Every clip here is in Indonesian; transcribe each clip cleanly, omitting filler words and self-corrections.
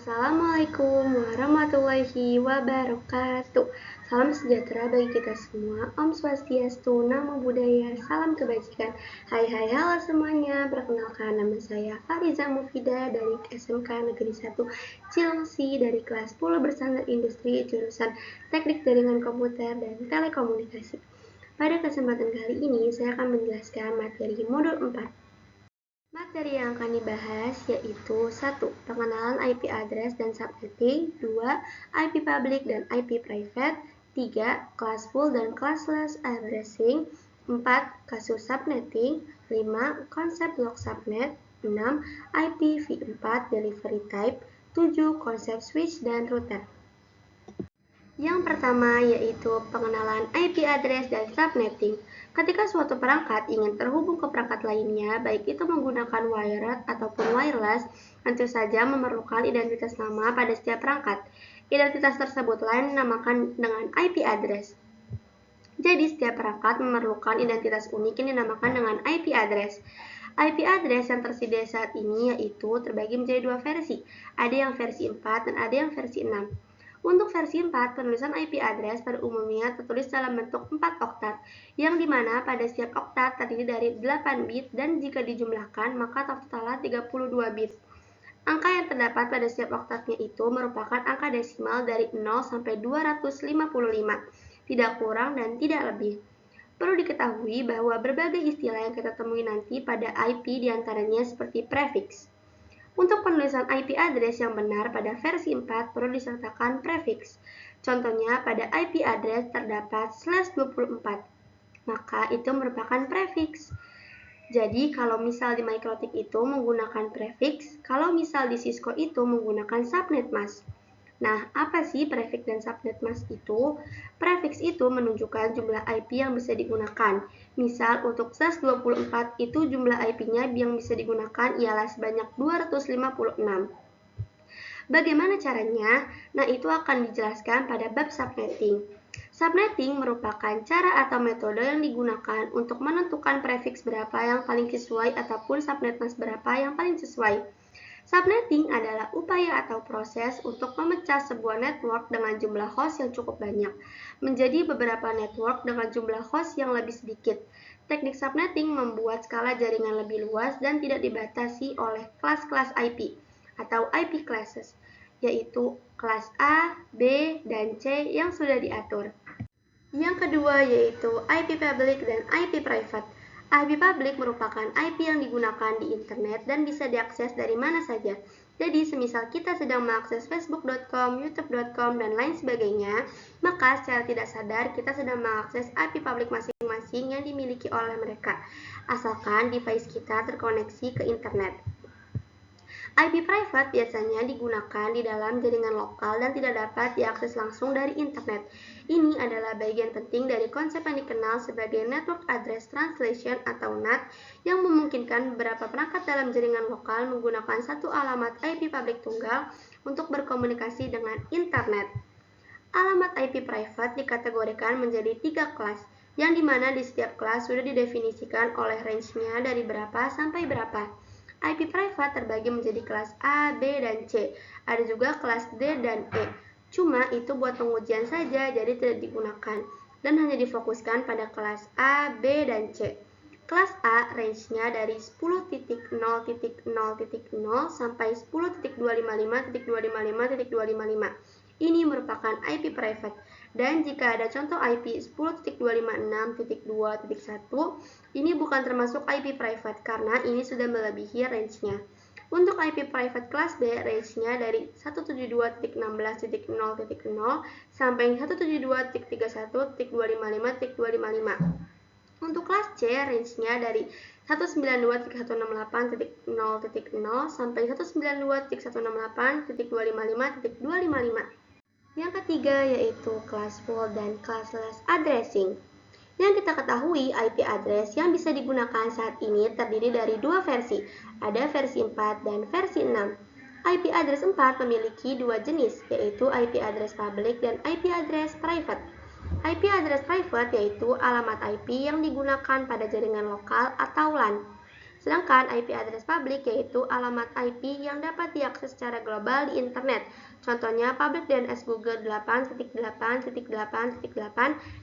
Assalamualaikum warahmatullahi wabarakatuh. Salam sejahtera bagi kita semua. Om Swastiastu, Namo Buddhaya, salam kebajikan. Hai hai halo semuanya. Perkenalkan, nama saya Fariza Mufida dari SMK Negeri 1 Cilengsi dari kelas 10 bersandar industri jurusan Teknik Jaringan Komputer dan Telekomunikasi. Pada kesempatan kali ini saya akan menjelaskan materi modul 4. Materi yang akan dibahas yaitu 1. Pengenalan IP address dan subnetting, 2. IP public dan IP private, 3. Classful dan classless addressing, 4. Kasus subnetting, 5. Konsep block subnet, 6. IPv4 delivery type, 7. Konsep switch dan router. Yang pertama yaitu pengenalan IP address dan subnetting. Ketika suatu perangkat ingin terhubung ke perangkat lainnya, baik itu menggunakan wired ataupun wireless, tentu saja memerlukan identitas nama pada setiap perangkat. Identitas tersebutlah dinamakan dengan IP address. Jadi setiap perangkat memerlukan identitas unik yang dinamakan dengan IP address. IP address yang tersedia saat ini yaitu terbagi menjadi dua versi. Ada yang versi 4 dan ada yang versi 6. Untuk versi 4, penulisan IP address pada umumnya tertulis dalam bentuk 4 oktat, yang dimana pada setiap oktat terdiri dari 8 bit dan jika dijumlahkan maka totalnya 32 bit. Angka yang terdapat pada setiap oktatnya itu merupakan angka desimal dari 0 sampai 255, tidak kurang dan tidak lebih. Perlu diketahui bahwa berbagai istilah yang kita temui nanti pada IP diantaranya seperti prefix. Untuk penulisan IP address yang benar pada versi 4 perlu disertakan prefix. Contohnya pada IP address terdapat /24, maka itu merupakan prefix. Jadi kalau misal di MikroTik itu menggunakan prefix, kalau misal di Cisco itu menggunakan subnet mask. Nah, apa sih prefix dan subnet mask itu? Prefix itu menunjukkan jumlah IP yang bisa digunakan. Misal untuk /24 itu jumlah IP-nya yang bisa digunakan ialah sebanyak 256. Bagaimana caranya? Nah, itu akan dijelaskan pada bab subnetting. Subnetting merupakan cara atau metode yang digunakan untuk menentukan prefix berapa yang paling sesuai ataupun subnet mask berapa yang paling sesuai. Subnetting adalah upaya atau proses untuk memecah sebuah network dengan jumlah host yang cukup banyak menjadi beberapa network dengan jumlah host yang lebih sedikit. Teknik subnetting membuat skala jaringan lebih luas dan tidak dibatasi oleh kelas-kelas IP atau IP classes, yaitu kelas A, B, dan C yang sudah diatur. Yang kedua yaitu IP public dan IP private. IP public merupakan IP yang digunakan di internet dan bisa diakses dari mana saja. Jadi, semisal kita sedang mengakses facebook.com, youtube.com, dan lain sebagainya, maka secara tidak sadar kita sedang mengakses IP public masing-masing yang dimiliki oleh mereka, asalkan device kita terkoneksi ke internet. IP private biasanya digunakan di dalam jaringan lokal dan tidak dapat diakses langsung dari internet. Ini adalah bagian penting dari konsep yang dikenal sebagai Network Address Translation atau NAT yang memungkinkan beberapa perangkat dalam jaringan lokal menggunakan satu alamat IP publik tunggal untuk berkomunikasi dengan internet. Alamat IP private dikategorikan menjadi 3 kelas, yang dimana di setiap kelas sudah didefinisikan oleh range-nya dari berapa sampai berapa. IP private terbagi menjadi kelas A, B, dan C. Ada juga kelas D dan E. Cuma itu buat pengujian saja, jadi tidak digunakan. Dan hanya difokuskan pada kelas A, B, dan C. Kelas A range-nya dari 10.0.0.0 sampai 10.255.255.255. Ini merupakan IP private. Dan jika ada contoh IP 10.256.2.1, ini bukan termasuk IP private karena ini sudah melebihi range-nya. Untuk IP private kelas B, range-nya dari 172.16.0.0 sampai 172.31.255.255. Untuk kelas C, range-nya dari 192.168.0.0 sampai 192.168.255.255. Yang ketiga yaitu classful dan classless addressing. Yang kita ketahui, IP address yang bisa digunakan saat ini terdiri dari dua versi, ada versi 4 dan versi 6. IP address 4 memiliki dua jenis, yaitu IP address public dan IP address private. IP address private yaitu alamat IP yang digunakan pada jaringan lokal atau LAN. Sedangkan IP address public yaitu alamat IP yang dapat diakses secara global di internet. Contohnya public DNS Google 8.8.8.8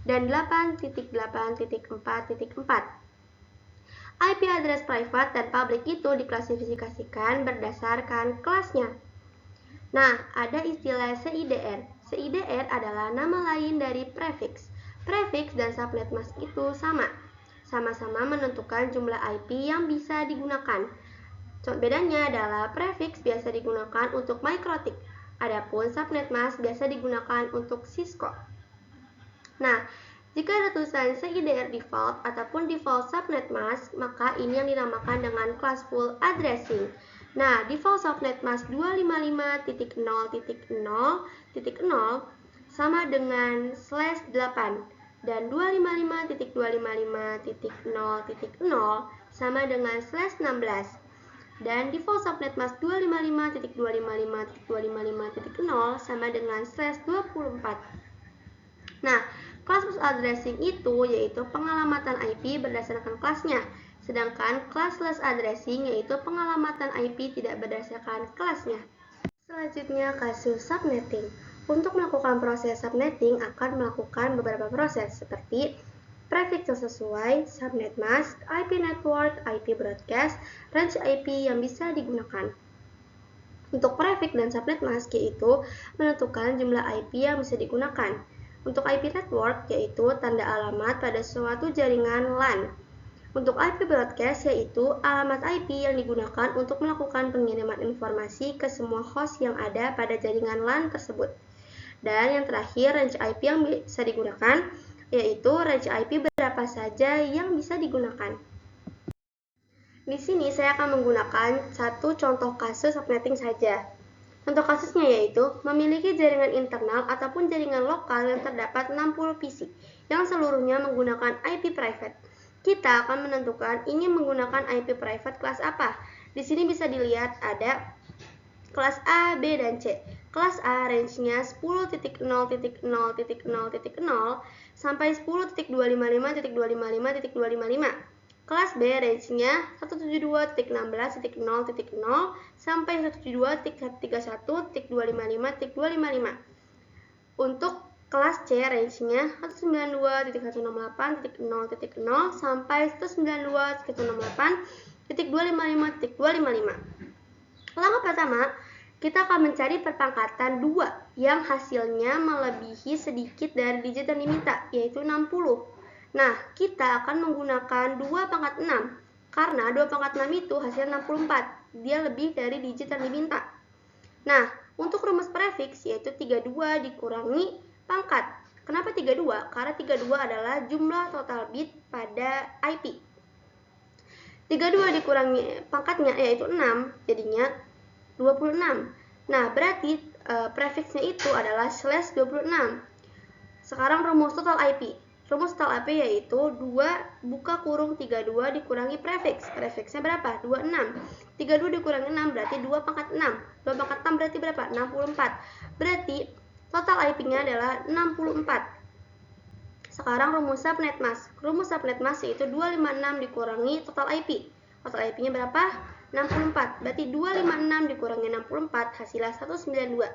dan 8.8.4.4. IP address private dan public itu diklasifikasikan berdasarkan kelasnya. Nah, ada istilah CIDR. CIDR adalah nama lain dari prefix. Prefix dan subnet mask itu sama-sama menentukan jumlah IP yang bisa digunakan. Bedanya adalah prefix biasa digunakan untuk MikroTik, adapun subnet mask biasa digunakan untuk Cisco. Nah, jika ada tulisan CIDR default ataupun default subnet mask, maka ini yang dinamakan dengan classful addressing. Nah, default subnet mask 255.0.0.0 sama dengan /8 dan 255.255.0.0 sama dengan /16 dan default subnet mask 255.255.255.0 sama dengan /24. Nah, classful addressing itu yaitu pengalamatan IP berdasarkan kelasnya, sedangkan classless addressing yaitu pengalamatan IP tidak berdasarkan kelasnya. Selanjutnya, kasus subnetting. Untuk melakukan proses subnetting akan melakukan beberapa proses seperti prefix yang sesuai, subnet mask, IP network, IP broadcast, range IP yang bisa digunakan. Untuk prefix dan subnet mask yaitu menentukan jumlah IP yang bisa digunakan. Untuk IP network yaitu tanda alamat pada suatu jaringan LAN. Untuk IP broadcast yaitu alamat IP yang digunakan untuk melakukan pengiriman informasi ke semua host yang ada pada jaringan LAN tersebut. Dan yang terakhir, range IP yang bisa digunakan yaitu range IP berapa saja yang bisa digunakan. Di sini saya akan menggunakan satu contoh kasus subnetting saja. Contoh kasusnya yaitu memiliki jaringan internal ataupun jaringan lokal yang terdapat 60 PC yang seluruhnya menggunakan IP private. Kita akan menentukan ingin menggunakan IP private kelas apa. Di sini bisa dilihat ada kelas A, B, dan C. Kelas A range-nya 10.0.0.0.0 sampai 10.255.255.255. Kelas B range-nya 172.16.0.0 sampai 172.31.255.255. Untuk kelas C range-nya 192.168.0.0 sampai 192.168.255.255. Langkah pertama, kita akan mencari perpangkatan 2 yang hasilnya melebihi sedikit dari digit yang diminta, yaitu 60. Nah, kita akan menggunakan 2 pangkat 6, karena 2 pangkat 6 itu hasilnya 64, dia lebih dari digit yang diminta. Nah, untuk rumus prefix yaitu 32 dikurangi pangkat. Kenapa 32? Karena 32 adalah jumlah total bit pada IP. 32 dikurangi pangkatnya yaitu 6, jadinya 26. Nah, berarti prefixnya itu adalah /26. Sekarang rumus total IP. Rumus total IP yaitu 2 buka kurung 32 dikurangi prefix. Prefixnya berapa? 26. 32 dikurangi 6 berarti 2 pangkat 6. 2 pangkat 6 berarti berapa? 64. Berarti total IP-nya adalah 64. Sekarang rumus subnet mask. Rumus subnet mask yaitu 256 dikurangi total IP. Total IP-nya berapa? 64. Berarti 256 dikurangi 64 hasilnya 192.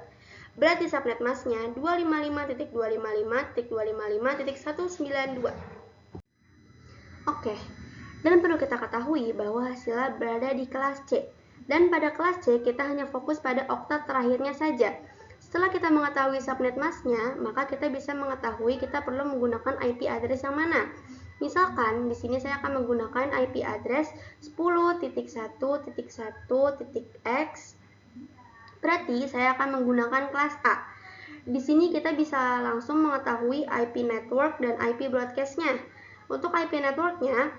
Berarti subnet masknya 255.255.255.192. Oke, dan perlu kita ketahui bahwa hasilnya berada di kelas C. Dan pada kelas C kita hanya fokus pada oktat terakhirnya saja. Setelah kita mengetahui subnet masknya, maka kita bisa mengetahui kita perlu menggunakan IP address yang mana. Misalkan di sini saya akan menggunakan IP address 10.1.1.x. Berarti saya akan menggunakan kelas A. Di sini kita bisa langsung mengetahui IP network dan IP broadcast-nya. Untuk IP network-nya,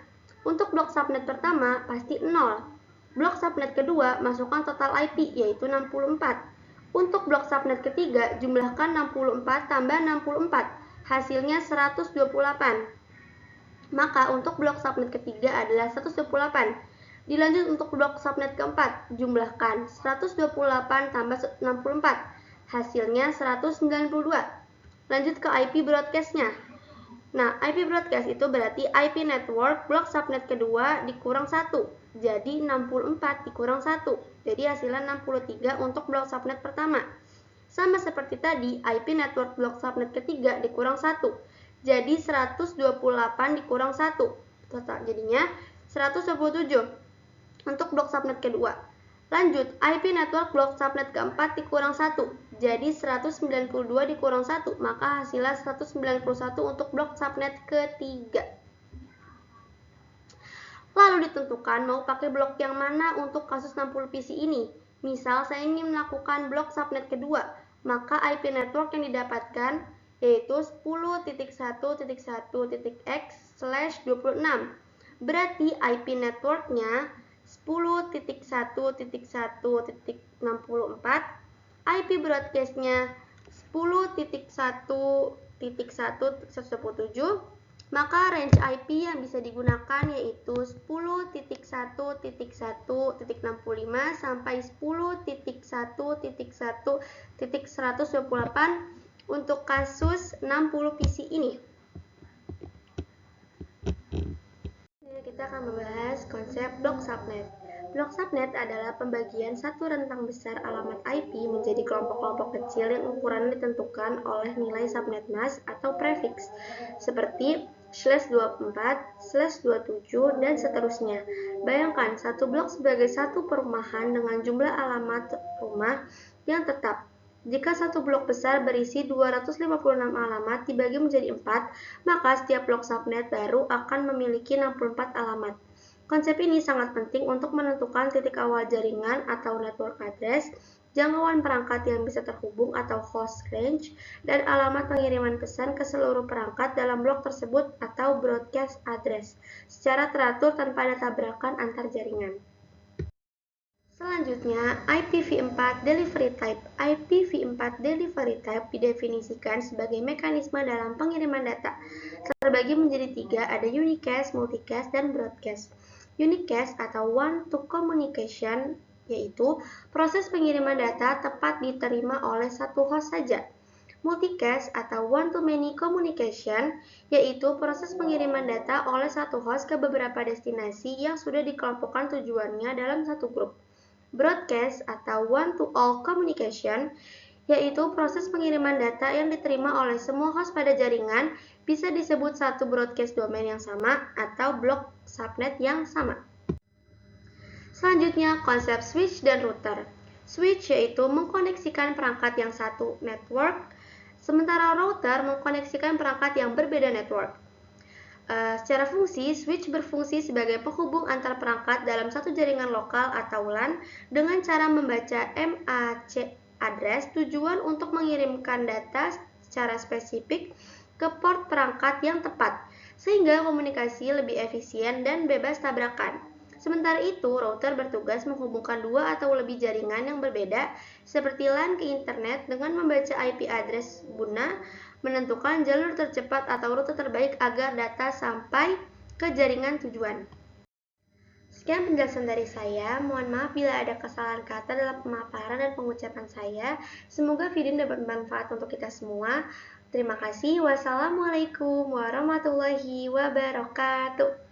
untuk blok subnet pertama pasti 0. Blok subnet kedua masukkan total IP yaitu 64. Untuk blok subnet ketiga jumlahkan 64 tambah 64. Hasilnya 128. Maka untuk blok subnet ketiga adalah 128. Dilanjut untuk blok subnet keempat, jumlahkan 128 tambah 64. Hasilnya 192. Lanjut ke IP broadcast-nya. Nah, IP broadcast itu berarti IP network blok subnet kedua dikurang 1. jadi 64 dikurang 1. Jadi hasilnya 63 untuk blok subnet pertama. Sama seperti tadi, IP network blok subnet ketiga dikurang 1. Jadi 128 dikurang 1. Total jadinya 127 untuk blok subnet kedua. Lanjut, IP network blok subnet keempat dikurang 1. Jadi 192 dikurang 1, maka hasilnya 191 untuk blok subnet ketiga. Lalu ditentukan mau pakai blok yang mana untuk kasus 60 PC ini. Misal saya ingin melakukan blok subnet kedua, maka IP network yang didapatkan yaitu 10.1.1.x/26. Berarti IP networknya 10.1.1.64, IP broadcastnya 10.1.1.127. Maka range IP yang bisa digunakan yaitu 10.1.1.65 sampai 10.1.1.128 untuk kasus 60 PC ini. Kita akan membahas konsep blok subnet. Blok subnet adalah pembagian satu rentang besar alamat IP menjadi kelompok-kelompok kecil yang ukurannya ditentukan oleh nilai subnet mask atau prefix, seperti /24, /27, dan seterusnya. Bayangkan satu blok sebagai satu perumahan dengan jumlah alamat rumah yang tetap. Jika satu blok besar berisi 256 alamat dibagi menjadi 4, maka setiap blok subnet baru akan memiliki 64 alamat. Konsep ini sangat penting untuk menentukan titik awal jaringan atau network address, jangkauan perangkat yang bisa terhubung atau host range, dan alamat pengiriman pesan ke seluruh perangkat dalam blok tersebut atau broadcast address, secara teratur tanpa ada tabrakan antar jaringan. Selanjutnya, IPv4 Delivery Type. IPv4 Delivery Type didefinisikan sebagai mekanisme dalam pengiriman data. Terbagi menjadi 3, ada unicast, multicast, dan broadcast. Unicast atau one-to communication yaitu proses pengiriman data tepat diterima oleh satu host saja. Multicast atau one-to-many communication yaitu proses pengiriman data oleh satu host ke beberapa destinasi yang sudah dikelompokkan tujuannya dalam satu grup. Broadcast atau one-to-all communication yaitu proses pengiriman data yang diterima oleh semua host pada jaringan, bisa disebut satu broadcast domain yang sama atau blok subnet yang sama. Selanjutnya, konsep switch dan router. Switch yaitu mengkoneksikan perangkat yang satu network, sementara router mengkoneksikan perangkat yang berbeda network. Secara fungsi, switch berfungsi sebagai penghubung antar perangkat dalam satu jaringan lokal atau LAN dengan cara membaca MAC address tujuan untuk mengirimkan data secara spesifik ke port perangkat yang tepat, sehingga komunikasi lebih efisien dan bebas tabrakan. Sementara itu, router bertugas menghubungkan dua atau lebih jaringan yang berbeda, seperti LAN ke internet dengan membaca IP address guna menentukan jalur tercepat atau rute terbaik agar data sampai ke jaringan tujuan. Sekian penjelasan dari saya. Mohon maaf bila ada kesalahan kata dalam pemaparan dan pengucapan saya. Semoga video ini dapat bermanfaat untuk kita semua. Terima kasih. Wassalamualaikum warahmatullahi wabarakatuh.